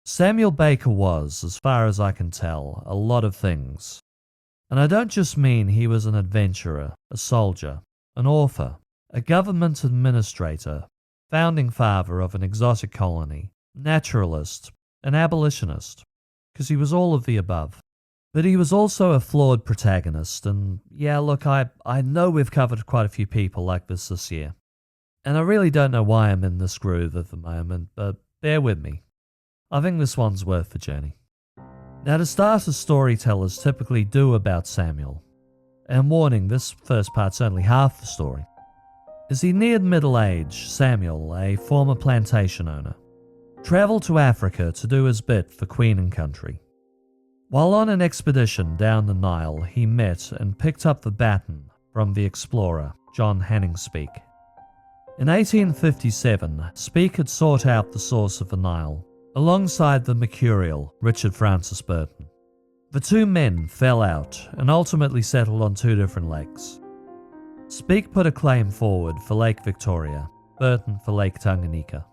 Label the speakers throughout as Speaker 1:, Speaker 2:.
Speaker 1: Samuel Baker was, as far as I can tell, a lot of things. And I don't just mean he was an adventurer, a soldier, an author, a government administrator, founding father of an exotic colony, naturalist, an abolitionist, because he was all of the above. But he was also a flawed protagonist, and yeah, look, I know we've covered quite a few people like this year. And I really don't know why I'm in this groove at the moment, but bear with me. I think this one's worth the journey. Now, to start as storytellers typically do about Samuel, and warning, this first part's only half the story. As he neared middle age, Samuel, a former plantation owner, travelled to Africa to do his bit for Queen and country. While on an expedition down the Nile, he met and picked up the baton from the explorer John Hanning Speke. In 1857, Speke had sought out the source of the Nile, alongside the mercurial Richard Francis Burton. The two men fell out and ultimately settled on two different lakes. Speke put a claim forward for Lake Victoria, Burton for Lake Tanganyika.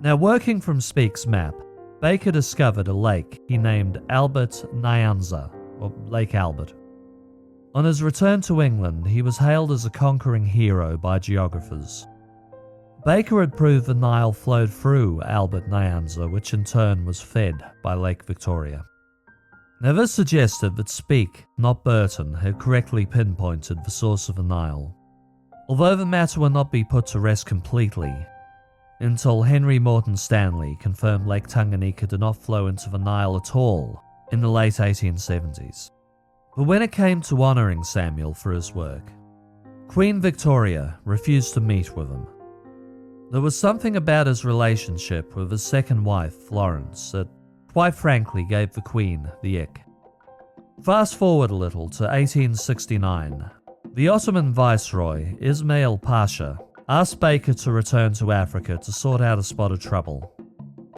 Speaker 1: Now, working from Speke's map, Baker discovered a lake he named Albert Nyanza, or Lake Albert. On his return to England, he was hailed as a conquering hero by geographers. Baker had proved the Nile flowed through Albert Nyanza, which in turn was fed by Lake Victoria. Now, this suggested that Speke, not Burton, had correctly pinpointed the source of the Nile, although the matter would not be put to rest completely until Henry Morton Stanley confirmed Lake Tanganyika did not flow into the Nile at all in the late 1870s. But when it came to honouring Samuel for his work, Queen Victoria refused to meet with him. There was something about his relationship with his second wife, Florence, that quite frankly gave the Queen the ick. Fast forward a little to 1869. The Ottoman Viceroy, Ismail Pasha, asked Baker to return to Africa to sort out a spot of trouble.